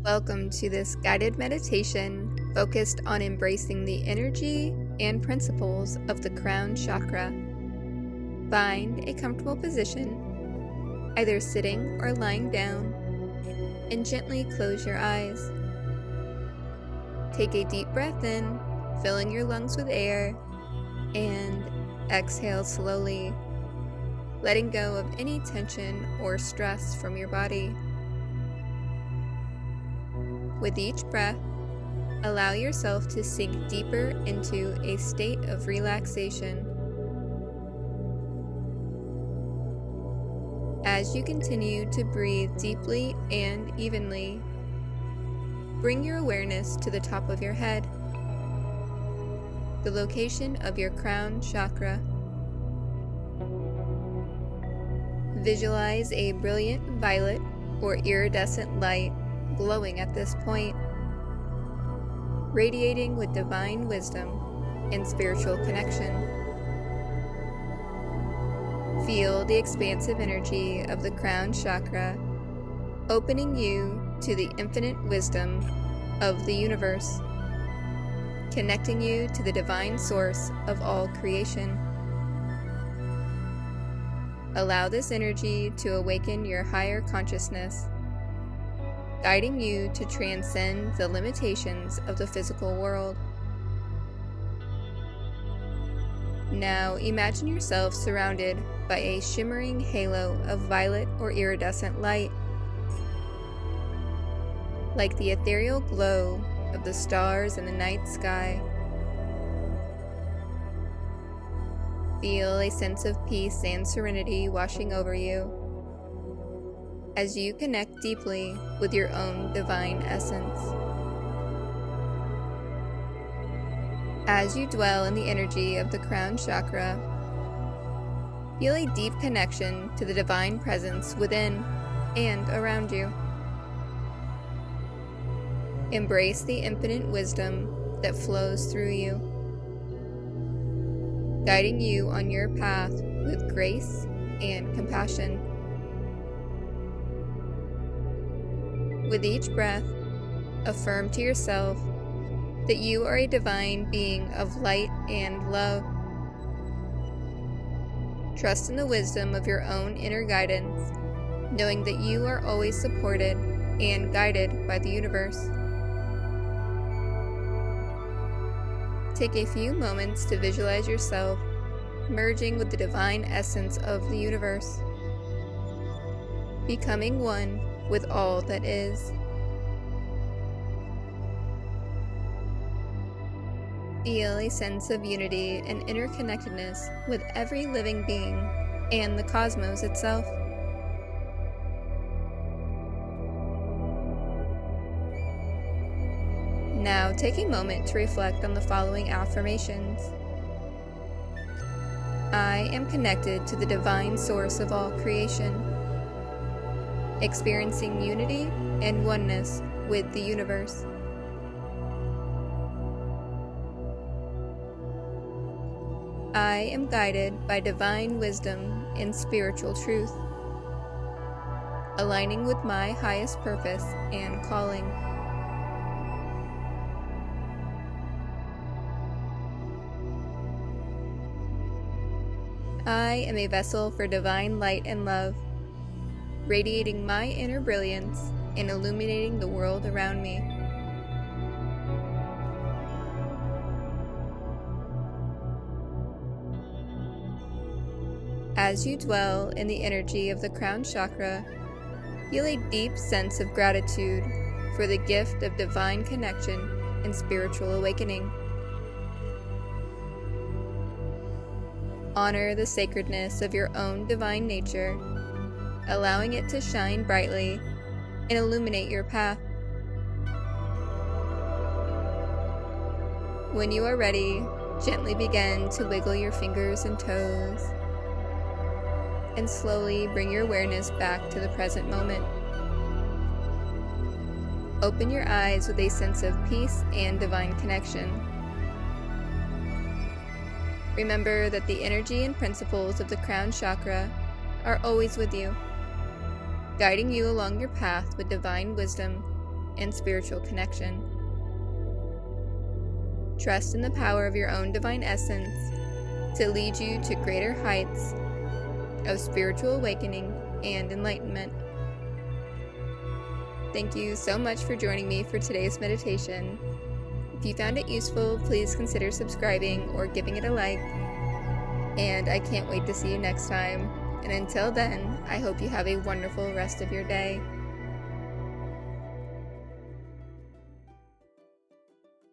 Welcome to this guided meditation focused on embracing the energy and principles of the crown chakra. Find a comfortable position, either sitting or lying down, and gently close your eyes. Take a deep breath in, filling your lungs with air, and exhale slowly, letting go of any tension or stress from your body. With each breath, allow yourself to sink deeper into a state of relaxation. As you continue to breathe deeply and evenly, bring your awareness to the top of your head, the location of your crown chakra. Visualize a brilliant violet or iridescent light glowing at this point, radiating with divine wisdom and spiritual connection. Feel the expansive energy of the crown chakra, opening you to the infinite wisdom of the universe, connecting you to the divine source of all creation. Allow this energy to awaken your higher consciousness, guiding you to transcend the limitations of the physical world. Now imagine yourself surrounded by a shimmering halo of violet or iridescent light, like the ethereal glow of the stars in the night sky. Feel a sense of peace and serenity washing over you as you connect deeply with your own divine essence. As you dwell in the energy of the crown chakra, feel a deep connection to the divine presence within and around you. Embrace the infinite wisdom that flows through you, guiding you on your path with grace and compassion. With each breath, affirm to yourself that you are a divine being of light and love. Trust in the wisdom of your own inner guidance, knowing that you are always supported and guided by the universe. Take a few moments to visualize yourself merging with the divine essence of the universe, becoming one with all that is. Feel a sense of unity and interconnectedness with every living being and the cosmos itself. Now take a moment to reflect on the following affirmations. I am connected to the divine source of all creation, experiencing unity and oneness with the universe. I am guided by divine wisdom and spiritual truth, aligning with my highest purpose and calling. I am a vessel for divine light and love, radiating my inner brilliance and illuminating the world around me. As you dwell in the energy of the crown chakra, feel a deep sense of gratitude for the gift of divine connection and spiritual awakening. Honor the sacredness of your own divine nature, allowing it to shine brightly and illuminate your path. When you are ready, gently begin to wiggle your fingers and toes, and slowly bring your awareness back to the present moment. Open your eyes with a sense of peace and divine connection. Remember that the energy and principles of the crown chakra are always with you, guiding you along your path with divine wisdom and spiritual connection. Trust in the power of your own divine essence to lead you to greater heights of spiritual awakening and enlightenment. Thank you so much for joining me for today's meditation. If you found it useful, please consider subscribing or giving it a like. And I can't wait to see you next time. And until then, I hope you have a wonderful rest of your day.